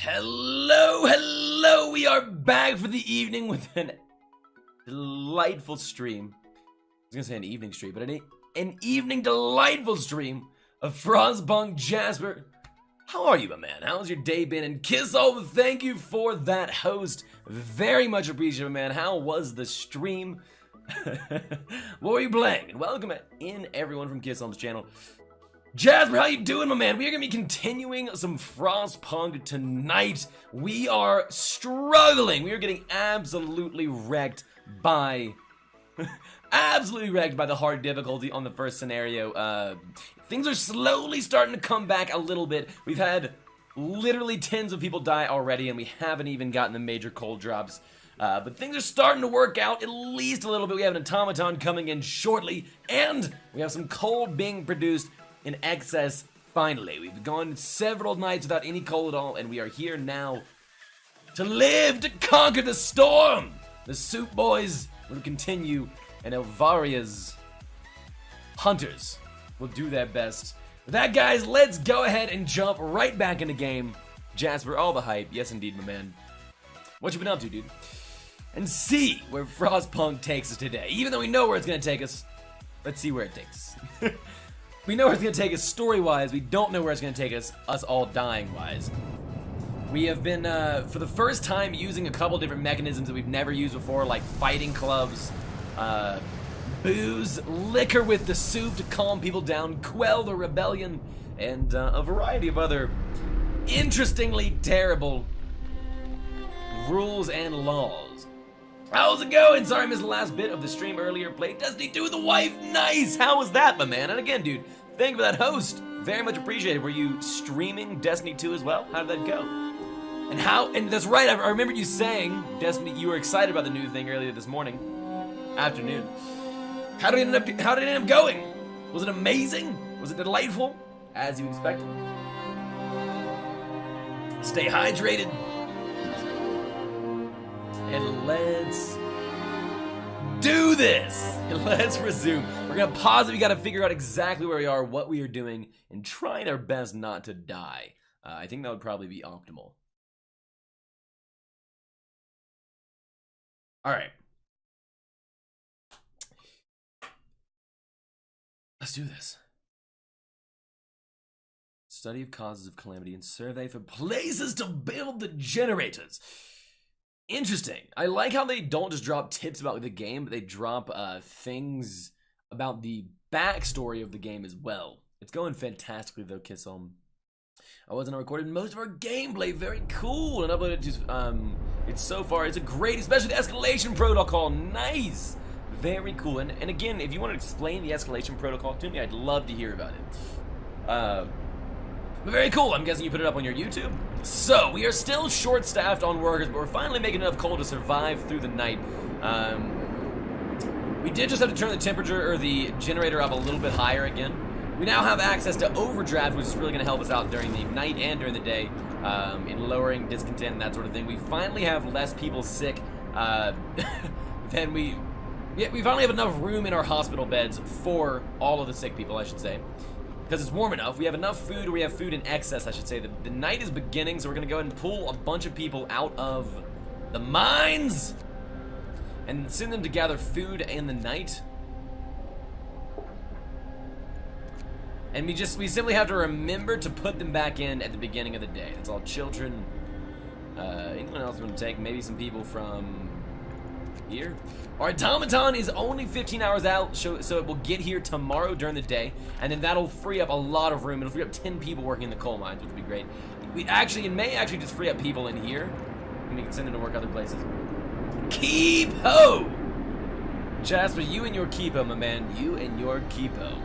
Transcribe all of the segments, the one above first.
Hello, we are back for the evening with an delightful stream. I was gonna say an evening stream, but an evening delightful stream of Frostpunk. Jasper, how are you, my man? How's your day been? And Kiss-O, thank you for that host. Very much appreciated, man. How was the stream? What were you playing? And welcome in everyone from Kiss-O's channel. Jasper, how you doing, my man? We are going to be continuing some Frostpunk tonight. We are struggling. We are getting absolutely wrecked by... the hard difficulty on the first scenario. Things are slowly starting to come back a little bit. We've had literally tens of people die already, and we haven't even gotten the major cold drops. But things are starting to work out at least a little bit. We have an automaton coming in shortly, and we have some coal being produced in excess. Finally, we've gone several nights without any coal at all, and we are here now to live, to conquer the storm. The Soup Boys will continue, and Elvaria's hunters will do their best. With that, guys, let's go ahead and jump right back into game. Jasper, all the hype. Yes, indeed, my man. What you been up to, dude? And see where Frostpunk takes us today. Even though we know where it's going to take us, let's see where it takes us. We know where it's going to take us story-wise. We don't know where it's going to take us all dying-wise. We have been, for the first time, using a couple different mechanisms that we've never used before, like fighting clubs, booze, liquor with the soup to calm people down, quell the rebellion, and a variety of other interestingly terrible rules and laws. How's it going? Sorry I missed the last bit of the stream earlier. Played Destiny 2 with the wife. Nice! How was that, my man? And again, dude, thank you for that host. Very much appreciated. Were you streaming Destiny 2 as well? How did that go? And that's right, I remember you saying, Destiny, you were excited about the new thing earlier this afternoon. How did it end up going? Was it amazing? Was it delightful? As you expected. Stay hydrated. And let's do this. Let's resume. We're gonna pause it. We gotta figure out exactly where we are, what we are doing, and trying our best not to die. I think that would probably be optimal. All right. Let's do this. Study of causes of calamity and survey for places to build the generators. Interesting. I like how they don't just drop tips about the game, but they drop things about the backstory of the game as well. It's going fantastically though, Kiss-O. I wasn't recorded most of our gameplay. Very cool. And uploaded to it's a great, especially the escalation protocol. Nice. Very cool. And again, if you want to explain the escalation protocol to me, I'd love to hear about it. But very cool. I'm guessing you put it up on your YouTube. So, we are still short-staffed on workers, but we're finally making enough coal to survive through the night. We did just have to turn the temperature, or the generator, up a little bit higher again. We now have access to overdraft, which is really going to help us out during the night and during the day, in lowering discontent and that sort of thing. We finally have less people sick than we finally have enough room in our hospital beds for all of the sick people, I should say. Because it's warm enough. We have enough food, or we have food in excess, I should say. The night is beginning, so we're going to go ahead and pull a bunch of people out of the mines and send them to gather food in the night. And we simply have to remember to put them back in at the beginning of the day. That's all. Children. Anyone else want to take? Maybe some people from here. Our automaton is only 15 hours out, so it will get here tomorrow during the day, and then that'll free up a lot of room. It'll free up 10 people working in the coal mines, which would be great. It may actually just free up people in here, and we can send them to work other places. Keep-O! Jasper, you and your Keep-O, my man. You and your Keep-O.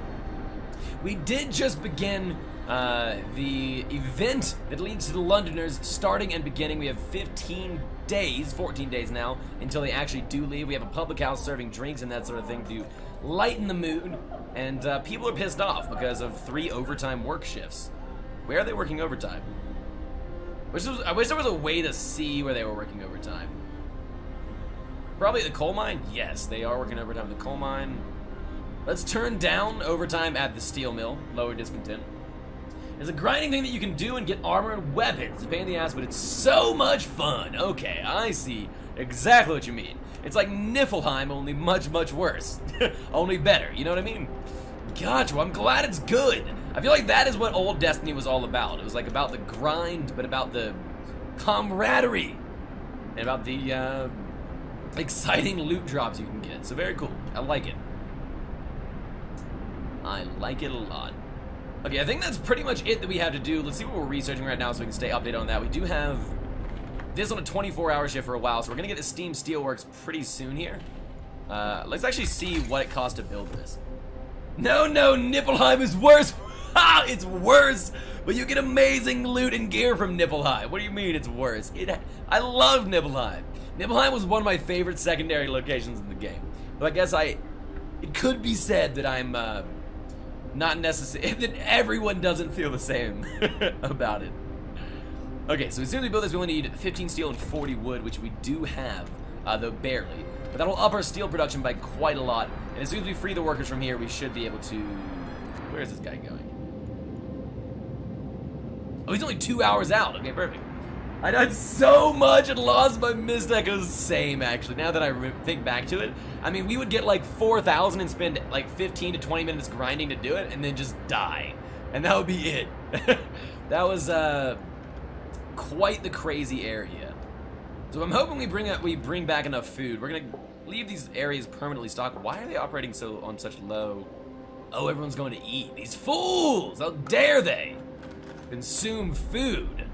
We did just begin the event that leads to the Londoners starting and beginning. We have 14 days now, until they actually do leave. We have a public house serving drinks and that sort of thing to lighten the mood. And people are pissed off because of 3 overtime work shifts. Where are they working overtime? I wish there was a way to see where they were working overtime. Probably at the coal mine? Yes, they are working overtime at the coal mine. Let's turn down overtime at the steel mill. Lower discontent. It's a grinding thing that you can do and get armor and weapons. It's a pain in the ass, but it's so much fun. Okay, I see exactly what you mean. It's like Niflheim, only much, much worse. Only better, you know what I mean? Gotcha, well, I'm glad it's good. I feel like that is what old Destiny was all about. It was like about the grind, but about the camaraderie. And about the exciting loot drops you can get. So very cool. I like it. I like it a lot. Okay, I think that's pretty much it that we have to do. Let's see what we're researching right now so we can stay updated on that. We do have this on a 24-hour shift for a while, so we're going to get to Steam Steelworks pretty soon here. Let's actually see what it costs to build this. No, Niflheim is worse. Ha! It's worse, but you get amazing loot and gear from Niflheim. What do you mean it's worse? I love Niflheim. Niflheim was one of my favorite secondary locations in the game. But I guess it could be said that I'm not necessary, that everyone doesn't feel the same about it. Okay, so as soon as we build this, we only need 15 steel and 40 wood, which we do have, though barely. But that'll up our steel production by quite a lot. And as soon as we free the workers from here, we should be able to... Where is this guy going? Oh, he's only 2 hours out. Okay, perfect. I died so much and lost my mist echoes. Same, actually. Now that I think back to it, I mean, we would get like 4,000 and spend like 15 to 20 minutes grinding to do it, and then just die. And that would be it. That was quite the crazy area. So I'm hoping we bring back enough food. We're gonna leave these areas permanently stocked. Why are they operating on such low? Oh, everyone's going to eat. These fools! How dare they consume food?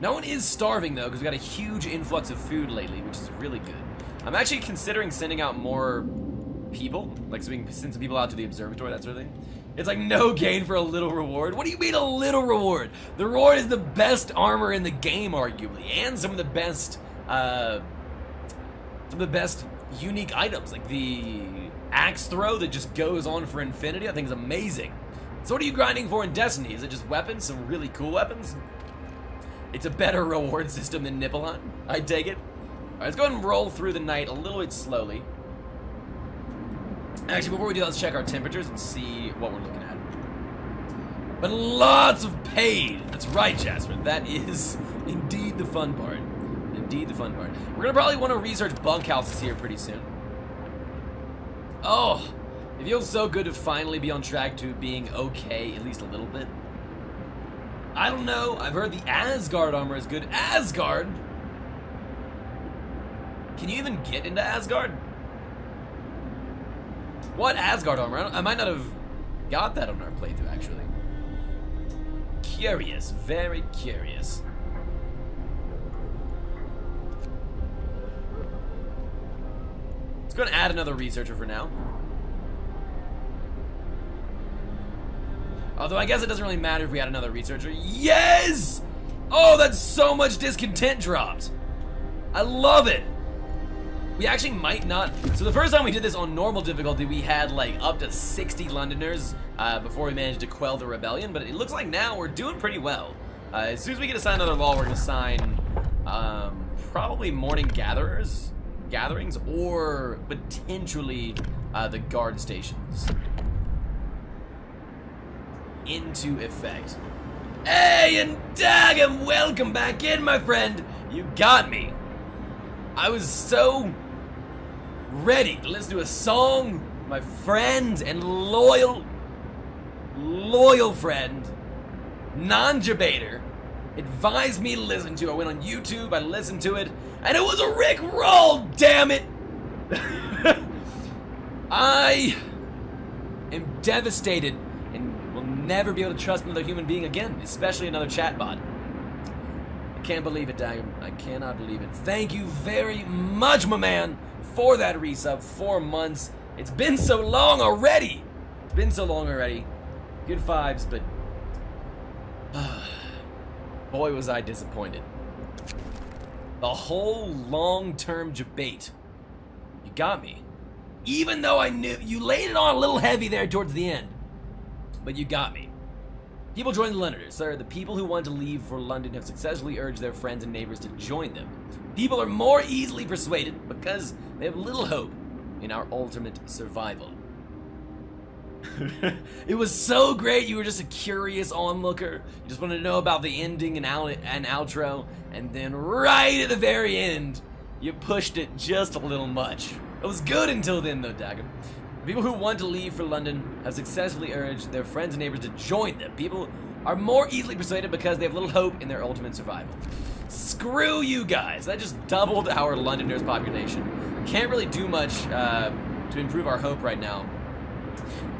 No one is starving though, because we got a huge influx of food lately, which is really good. I'm actually considering sending out more people, like so we can send some people out to the observatory, that sort of thing. It's like no gain for a little reward. What do you mean a little reward? The reward is the best armor in the game, arguably, and some of the best unique items, like the axe throw that just goes on for infinity. I think is amazing. So what are you grinding for in Destiny? Is it just weapons? Some really cool weapons? It's a better reward system than Niflheim. I take it. Alright, let's go ahead and roll through the night a little bit slowly. Actually, before we do that, let's check our temperatures and see what we're looking at. But lots of pain. That's right, Jasper. That is indeed the fun part. Indeed the fun part. We're gonna probably want to research bunkhouses here pretty soon. Oh, it feels so good to finally be on track to being okay, at least a little bit. I don't know. I've heard the Asgard armor is good. Asgard? Can you even get into Asgard? What Asgard armor? I might not have got that on our playthrough, actually. Curious. Very curious. Let's go and add another researcher for now. Although I guess it doesn't really matter if we add another researcher. Yes! Oh, that's so much discontent dropped. I love it. We actually might not. So the first time we did this on normal difficulty, we had like up to 60 Londoners before we managed to quell the rebellion. But it looks like now we're doing pretty well. As soon as we get assigned another law, we're gonna sign probably morning gatherings or potentially the guard stations into effect. Hey, and daggum, welcome back in, my friend. You got me. I was so ready to listen to a song my friend and loyal friend, non-debater, advised me to listen to. I went on YouTube, I listened to it, and it was a Rick roll, damn it! I am devastated and will never be able to trust another human being again, especially another chatbot. I can't believe it, Daggum. I cannot believe it. Thank you very much, my man, for that resub. 4 months. It's been so long already. It's been so long already. Good vibes, but boy, was I disappointed. The whole long-term debate. You got me. Even though I knew you laid it on a little heavy there towards the end. But you got me. People join the Londoners. Sir, the people who want to leave for London have successfully urged their friends and neighbors to join them. People are more easily persuaded because they have little hope in our ultimate survival. It was so great. You were just a curious onlooker. You just wanted to know about the ending and outro, and then right at the very end, you pushed it just a little much. It was good until then, though, Dagger. People who want to leave for London have successfully urged their friends and neighbors to join them. People are more easily persuaded because they have little hope in their ultimate survival. Screw you guys. That just doubled our Londoners' population. Can't really do much to improve our hope right now.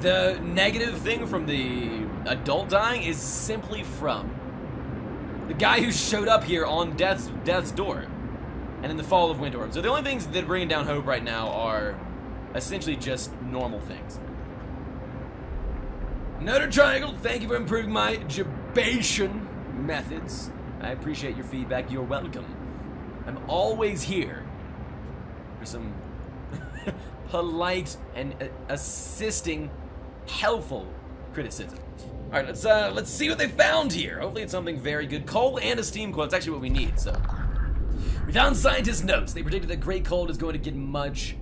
The negative thing from the adult dying is simply from the guy who showed up here on Death's Door and in the Fall of Winter Orb. So the only things that are bringing down hope right now are essentially just normal things. Another triangle, thank you for improving my jabation methods. I appreciate your feedback. You're welcome. I'm always here for some polite and assisting, helpful criticism. All right, let's see what they found here. Hopefully it's something very good. Coal and a steam coil. It's actually what we need. So we found scientists' notes. They predicted that great cold is going to get much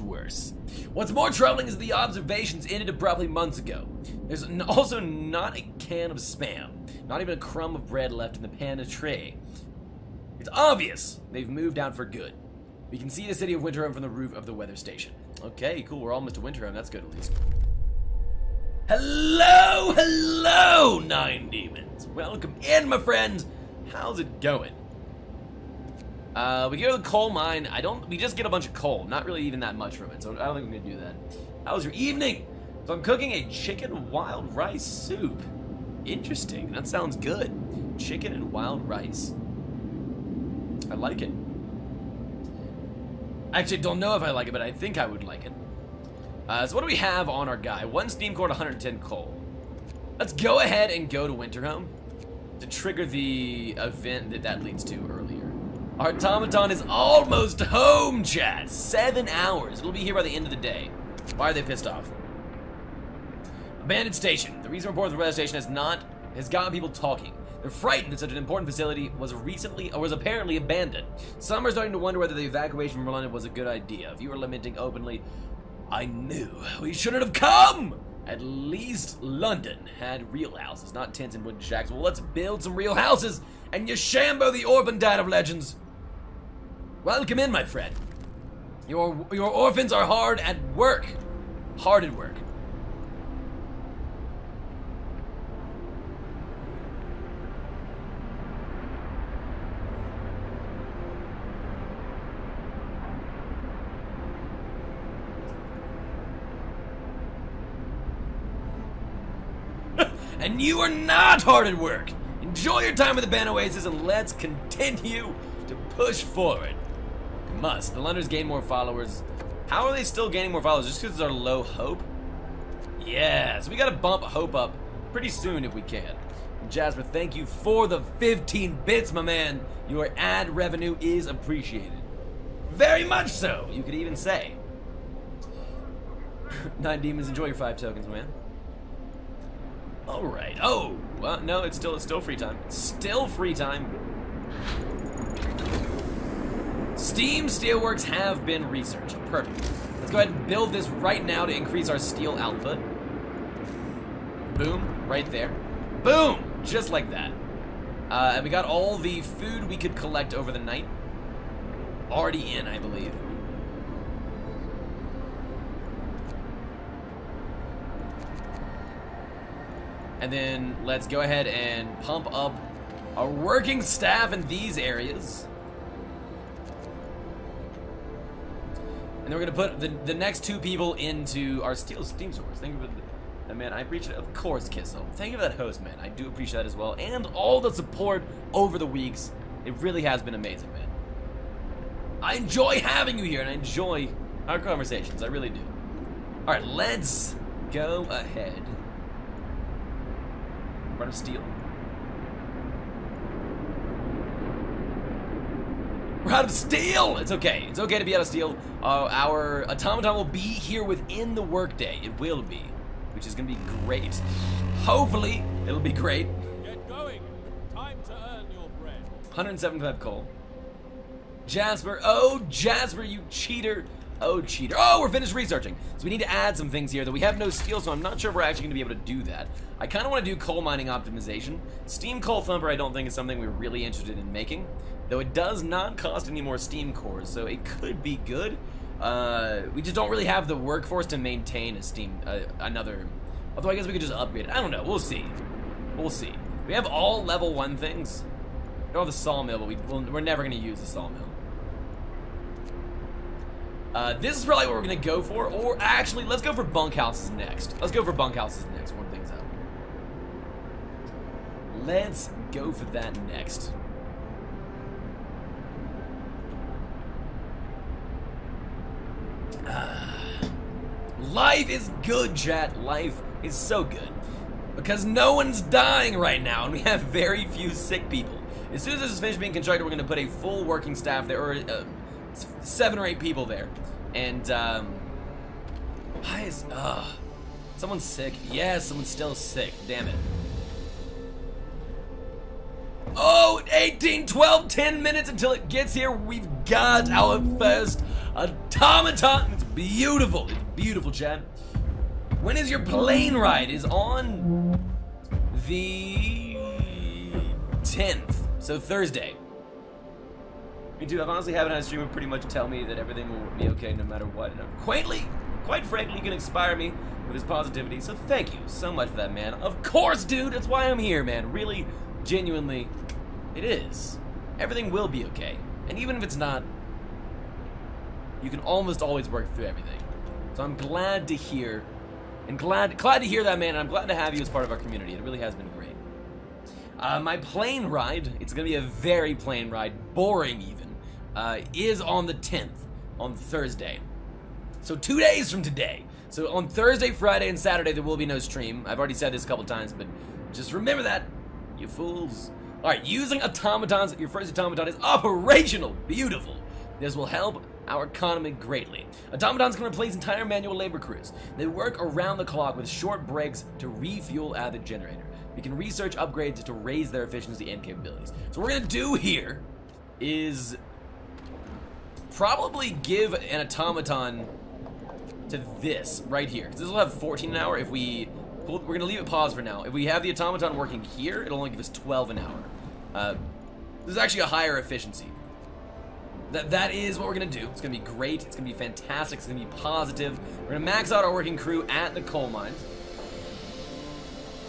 worse. What's more troubling is the observations ended abruptly months ago. There's also not a can of Spam, not even a crumb of bread left in the pan tray. It's obvious they've moved out for good. We can see the city of Winterhome from the roof of the weather station. Okay, cool, we're almost to Winterhome, that's good at least. Hello, 9 demons. Welcome in, my friend. How's it going? We go to the coal mine. We just get a bunch of coal, not really even that much from it, so I don't think I'm gonna do that. How was your evening? So I'm cooking a chicken wild rice soup. Interesting, that sounds good. Chicken and wild rice. I like it. I actually don't know if I like it, but I think I would like it. So what do we have on our guy? 1 steam core, 110 coal. Let's go ahead and go to Winterhome to trigger the event that leads to earlier. Our automaton is almost home, chat. 7 hours. It'll be here by the end of the day. Why are they pissed off? Abandoned station. The recent report of the weather station has gotten people talking. They're frightened that such an important facility was apparently abandoned. Some are starting to wonder whether the evacuation from London was a good idea. If you were lamenting openly, I knew we shouldn't have come. At least London had real houses, not tents and wooden shacks. Well, let's build some real houses and Yashambo the orphan dad of legends. Welcome in, my friend. Your orphans are hard at work. Hard at work. And you are not hard at work. Enjoy your time with the Ban Oasis and let's continue to push forward. We must. The Londoners gain more followers. How are they still gaining more followers? Just because it's our low hope? Yeah, so we gotta bump hope up pretty soon if we can. Jasper, thank you for the 15 bits, my man. Your ad revenue is appreciated. Very much so, you could even say. 9 demons, enjoy your 5 tokens, man. Alright, oh, well, no, it's still free time. Still free time. Steam steelworks have been researched. Perfect. Let's go ahead and build this right now to increase our steel output. Boom, right there. Boom, just like that. And we got all the food we could collect over the night already in, I believe. And then let's go ahead and pump up our working staff in these areas. And then we're gonna put the next 2 people into our steam source. Thank you for that, man. I appreciate it. Of course, Kissel. Thank you for that host, man. I do appreciate that as well. And all the support over the weeks. It really has been amazing, man. I enjoy having you here, and I enjoy our conversations. I really do. All right, let's go ahead. Run of steel. We're out of steel! It's okay. It's okay to be out of steel. Our automaton will be here within the workday. It will be. Which is going to be great. Hopefully, it'll be great. Get going. Time to earn your bread. 175 coal. Jasper. Oh, Jasper, you cheater. Oh, cheater. Oh, we're finished researching. So we need to add some things here, though we have no steel, so I'm not sure if we're actually going to be able to do that. I kind of want to do coal mining optimization. Steam coal thumper I don't think is something we're really interested in making, though it does not cost any more steam cores, so it could be good. We just don't really have the workforce to maintain a steam, another, although I guess we could just upgrade it. I don't know, we'll see. We'll see. We have all level 1 things. We don't have the sawmill, but we're never going to use the sawmill. This is probably what we're going to go for, or actually, let's go for bunkhouses next. Let's go for bunkhouses next, warm things up. Let's go for that next. Life is good, chat. Life is so good. Because no one's dying right now, and we have very few sick people. As soon as this is finished being constructed, we're going to put a full working staff there, or 7 or 8 people there. And, why is, someone's sick? Yes, someone's still sick. Damn it. Oh, 18, 12, 10 minutes until it gets here. We've got our first automaton. It's beautiful. It's beautiful, Chad. When is your plane ride? Is on the 10th, so Thursday. Me too. I honestly haven't had a streamer pretty much tell me that everything will be okay no matter what. And quite frankly, you can inspire me with his positivity. So thank you so much for that, man. Of course, dude. That's why I'm here, man. Really, genuinely, it is. Everything will be okay. And even if it's not, you can almost always work through everything. So I'm glad to hear, and glad to hear that, man. And I'm glad to have you as part of our community. It really has been great. My plane ride, it's going to be a very plane ride, boring even, is on the 10th, on Thursday. So 2 days from today. So on Thursday, Friday, and Saturday, there will be no stream. I've already said this a couple times, but just remember that, you fools. Alright, using automatons, your first automaton is operational. Beautiful. This will help our economy greatly. Automatons can replace entire manual labor crews. They work around the clock with short breaks to refuel at the generator. We can research upgrades to raise their efficiency and capabilities. So what we're gonna do here is probably give an automaton to this right here. This will have 14 an hour. If we're gonna leave it paused for now. If we have the automaton working here, it'll only give us 12 an hour. This is actually a higher efficiency. That is what we're gonna do. It's gonna be great. It's gonna be fantastic. It's gonna be positive. We're gonna max out our working crew at the coal mines.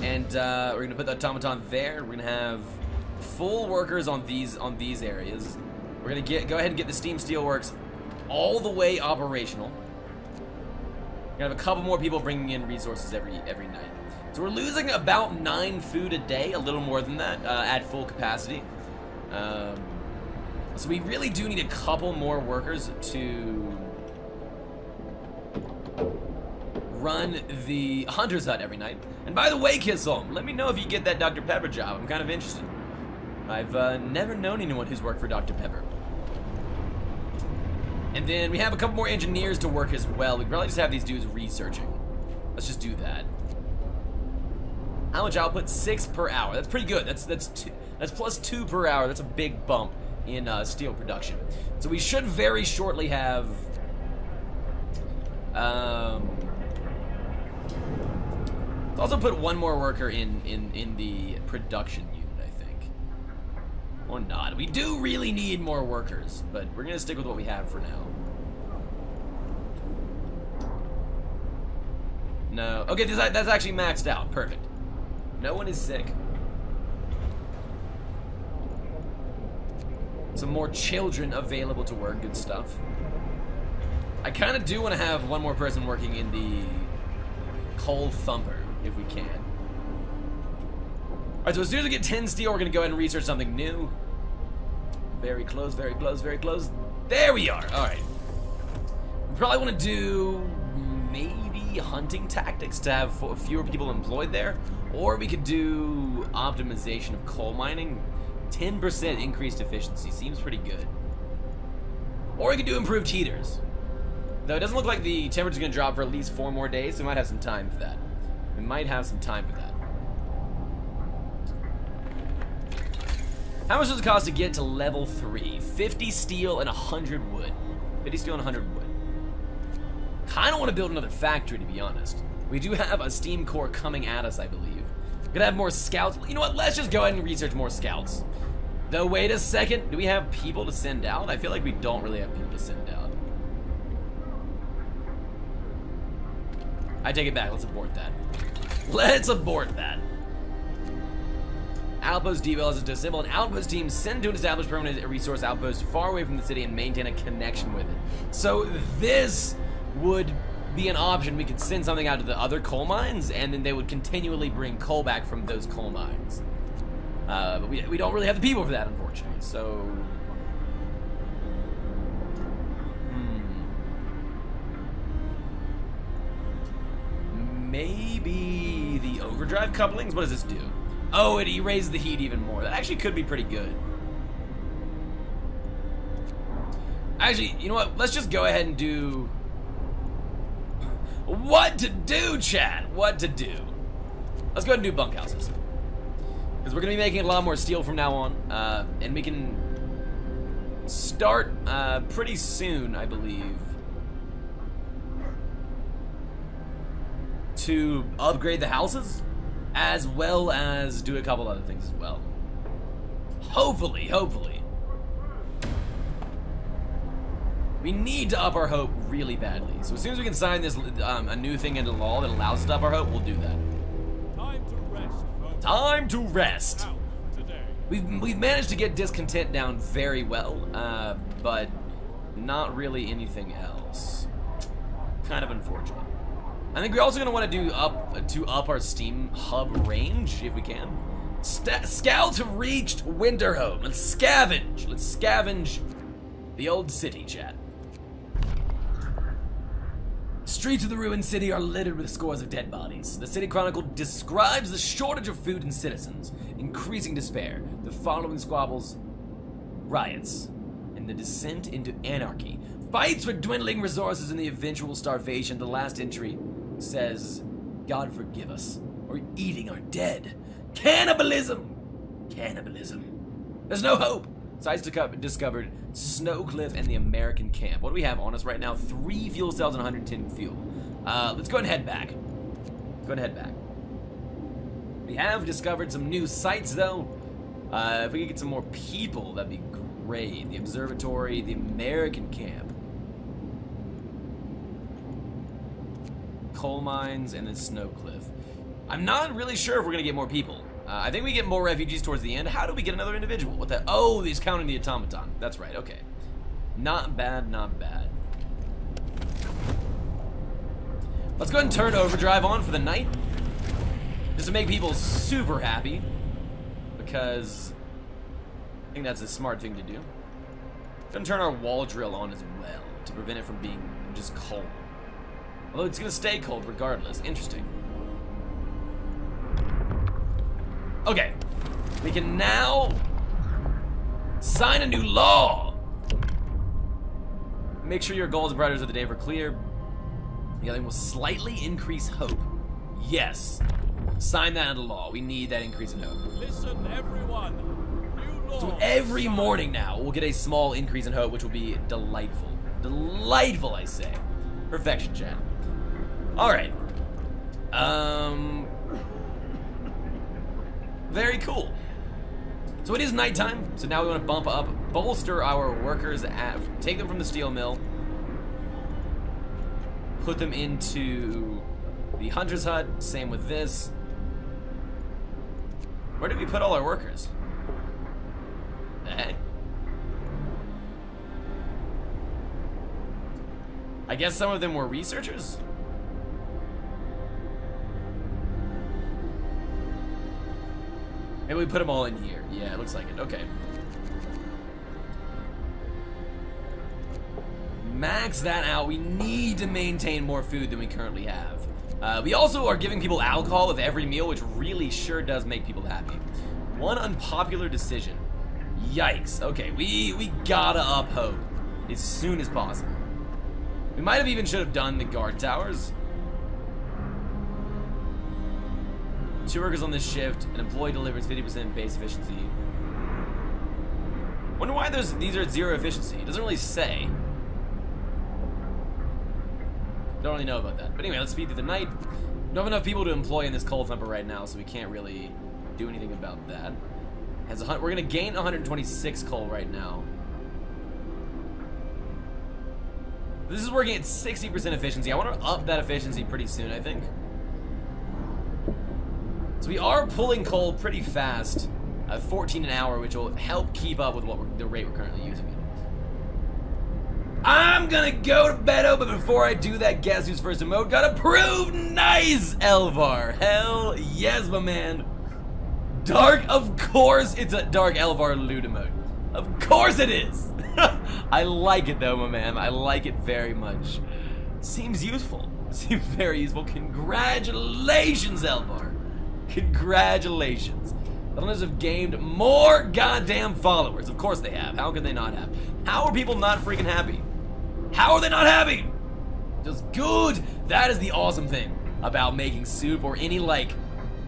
And we're gonna put the automaton there. We're gonna have full workers on these areas. We're gonna go ahead and get the steam steelworks all the way operational. We're gonna have a couple more people bringing in resources every night. So we're losing about 9 food a day, a little more than that, at full capacity. So we really do need a couple more workers to run the Hunter's Hut every night. And by the way, Kisholm, let me know if you get that Dr. Pepper job. I'm kind of interested. I've never known anyone who's worked for Dr. Pepper. And then we have a couple more engineers to work as well. We probably just have these dudes researching. Let's just do that. How much output? 6 per hour. That's pretty good. That's plus 2 per hour. That's a big bump in steel production. So we should very shortly have let's also put one more worker in the production unit, I think. Or not. We do really need more workers, but we're gonna stick with what we have for now. No. Okay, that's actually maxed out. Perfect. No one is sick. Some more children available to work. Good stuff. I kind of do want to have one more person working in the coal thumper, if we can. Alright, so as soon as we get 10 steel, we're going to go ahead and research something new. Very close, very close, very close. There we are. Alright. We probably want to do maybe hunting tactics to have fewer people employed there. Or we could do optimization of coal mining. 10% increased efficiency seems pretty good. Or we could do improved heaters. Though it doesn't look like the temperature's gonna drop for at least 4 more days, so we might have some time for that. We might have some time for that. How much does it cost to get to level 3? 50 steel and 100 wood. 50 steel and 100 wood. Kind of want to build another factory, to be honest. We do have a steam core coming at us, I believe. Gonna have more scouts. You know what? Let's just go ahead and research more scouts. Though, wait a second. Do we have people to send out? I feel like we don't really have people to send out. I take it back. Let's abort that. Let's abort that. Outpost devel is to assemble an outpost team, send to an established permanent resource outpost far away from the city, and maintain a connection with it. So this would be an option. We could send something out to the other coal mines, and then they would continually bring coal back from those coal mines. But we don't really have the people for that, unfortunately. So maybe the overdrive couplings. What does this do? Oh, it erases the heat even more. That actually could be pretty good. Actually, you know what? Let's just go ahead and do... What to do, chat? What to do? Let's go ahead and do bunkhouses. Because we're going to be making a lot more steel from now on. And we can start pretty soon, I believe, to upgrade the houses, as well as do a couple other things as well. Hopefully. We need to up our hope really badly. So as soon as we can sign this a new thing into law that allows us to up our hope, we'll do that. Time to rest, folks. Time to rest. Out today. We've managed to get discontent down very well, but not really anything else. Kind of unfortunate. I think we're also gonna want to up our steam hub range if we can. Scouts have reached Winterhome. Let's scavenge. Let's scavenge the old city, chat. Streets of the ruined city are littered with scores of dead bodies. The City Chronicle describes the shortage of food and citizens, increasing despair, the following squabbles, riots, and the descent into anarchy. Fights for dwindling resources and the eventual starvation. The last entry says, God forgive us, or eating our dead. Cannibalism! There's no hope. Sites discovered Snowcliff and the American camp. What do we have on us right now? 3 fuel cells and 110 fuel. Let's go ahead and head back. We have discovered some new sites, though. If we could get some more people, that'd be great. The observatory, the American camp, coal mines, and then Snowcliff. I'm not really sure if we're gonna get more people. I think we get more refugees towards the end. How do we get another individual? What the? Oh, he's counting the automaton. That's right, okay. Not bad. Let's go ahead and turn overdrive on for the night. Just to make people super happy. Because I think that's a smart thing to do. Gonna turn our wall drill on as well to prevent it from being just cold. Although it's gonna stay cold regardless. Interesting. Okay, we can now sign a new law. Make sure your goals and priorities of the day are clear. The other thing will slightly increase hope. Yes, sign that into law. We need that increase in hope. Listen, everyone. New law. So every morning now, we'll get a small increase in hope, which will be delightful. Delightful, I say. Perfection, chat. All right. Very cool. So it is nighttime, so now we want to bump up, bolster our workers, take them from the steel mill, put them into the hunter's hut, same with this. Where did we put all our workers? The heck? I guess some of them were researchers? Maybe we put them all in here. Yeah, it looks like it. Okay. Max that out. We need to maintain more food than we currently have. We also are giving people alcohol with every meal, which really sure does make people happy. One unpopular decision. Yikes. Okay, we gotta up hope as soon as possible. We might have even should have done the guard towers. 2 workers on this shift. An employee delivers 50% base efficiency. Wonder why these are at 0 efficiency. It doesn't really say. Don't really know about that. But anyway, let's speed through the night. Don't have enough people to employ in this coal thumper right now, so we can't really do anything about that. We're gonna gain 126 coal right now. This is working at 60% efficiency. I want to up that efficiency pretty soon, I think. So we are pulling coal pretty fast, 14 an hour, which will help keep up with the rate we're currently using it. I'm gonna go to bed, but before I do that, guess who's first emote got approved? Nice, Elvar. Hell yes, my man. Dark, of course it's a Dark Elvar loot emote. Of course it is. I like it though, my man. I like it very much. Seems useful. Seems very useful. Congratulations, Elvar. Congratulations. The Hunters have gained more goddamn followers. Of course they have. How could they not have? How are people not freaking happy? How are they not happy? Just good. That is the awesome thing about making soup or any like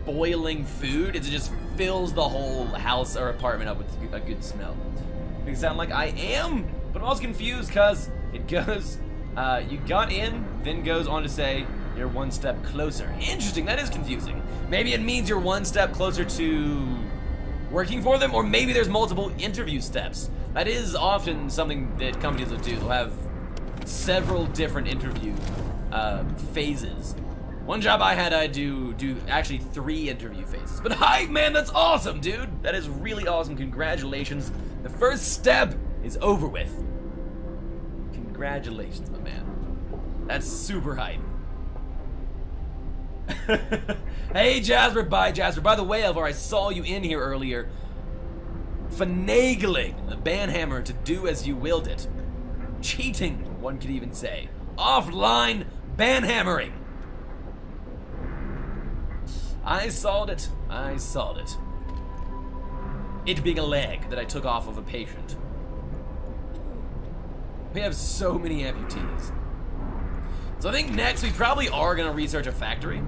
boiling food. Is it just fills the whole house or apartment up with a good smell. It sound like I am, but I'm also confused because it goes, you got in, then goes on to say you're one step closer. Interesting, that is confusing. Maybe it means you're one step closer to working for them, or maybe there's multiple interview steps. That is often something that companies will do. They'll have several different interview phases. One job I had, I do actually 3 interview phases. But hi, man, that's awesome, dude. That is really awesome. Congratulations. The first step is over with. Congratulations, my man. That's super hype. Hey, Jasper. Bye, Jasper. By the way, Elvar, I saw you in here earlier finagling the banhammer to do as you willed it. Cheating, one could even say. Offline banhammering. I saw it. I saw it. It being a leg that I took off of a patient. We have so many amputees. So I think next we probably are going to research a factory.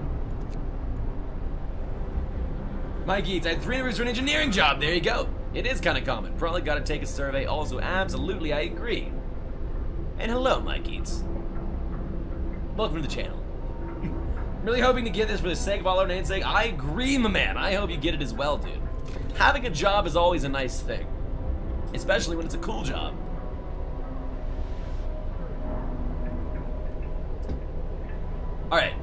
Mike Eats, I had 3 interviews for an engineering job. There you go. It is kind of common. Probably got to take a survey. Also, absolutely, I agree. And hello, Mike Eats. Welcome to the channel. Really hoping to get this for the sake of all our namesake. I agree, my man. I hope you get it as well, dude. Having a job is always a nice thing, especially when it's a cool job. Alright,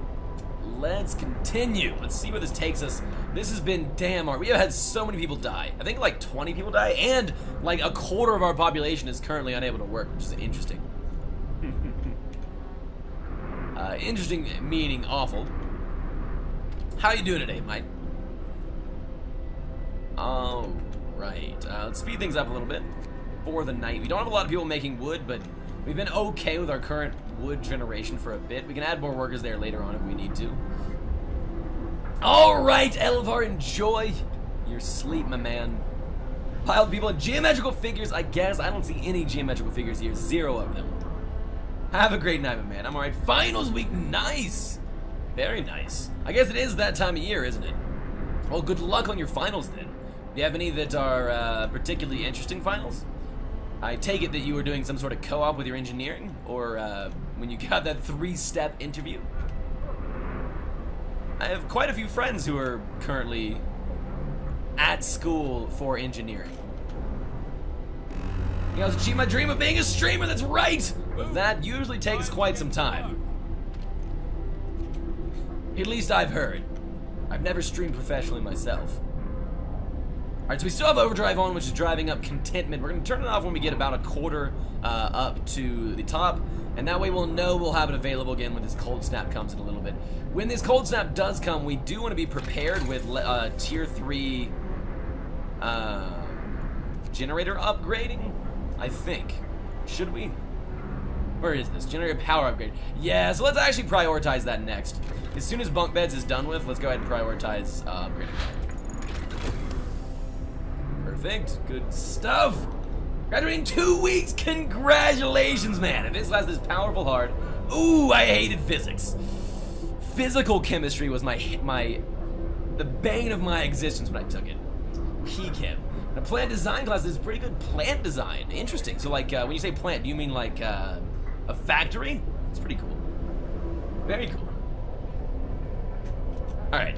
let's continue. Let's see where this takes us. This has been damn hard. We have had so many people die. I think like 20 people die, and like a quarter of our population is currently unable to work, which is interesting. Interesting meaning awful. How you doing today, Mike? Alright, let's speed things up a little bit for the night. We don't have a lot of people making wood, but we've been okay with our current wood generation for a bit. We can add more workers there later on if we need to. Alright, Elvar, enjoy your sleep, my man. Pile of people in geometrical figures, I guess. I don't see any geometrical figures here. 0 of them. Have a great night, my man. I'm alright. Finals week, nice. Very nice. I guess it is that time of year, isn't it? Well, good luck on your finals then. Do you have any that are particularly interesting finals? I take it that you were doing some sort of co-op with your engineering, or when you got that 3-step interview. I have quite a few friends who are currently at school for engineering. You guys achieve my dream of being a streamer, that's right! But that usually takes quite some time. At least I've heard. I've never streamed professionally myself. Alright, so we still have overdrive on, which is driving up contentment. We're going to turn it off when we get about a quarter up to the top, and that way we'll know we'll have it available again when this cold snap comes in a little bit. When this cold snap does come, we do want to be prepared with tier 3 generator upgrading, I think. Should we? Where is this? Generator power upgrade. Yeah, so let's actually prioritize that next. As soon as bunk beds is done with, let's go ahead and prioritize upgrading. Perfect. Good stuff. Graduating 2 weeks. Congratulations, man. If this lasts this powerful hard. Ooh, I hated physics. Physical chemistry was the bane of my existence when I took it. P-Chem. The plant design class is pretty good plant design. Interesting. So like when you say plant, do you mean like a factory? It's pretty cool. Very cool. Alright.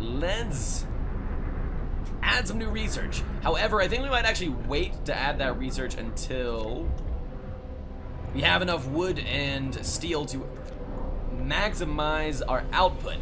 Let's add some new research. However, I think we might actually wait to add that research until we have enough wood and steel to maximize our output.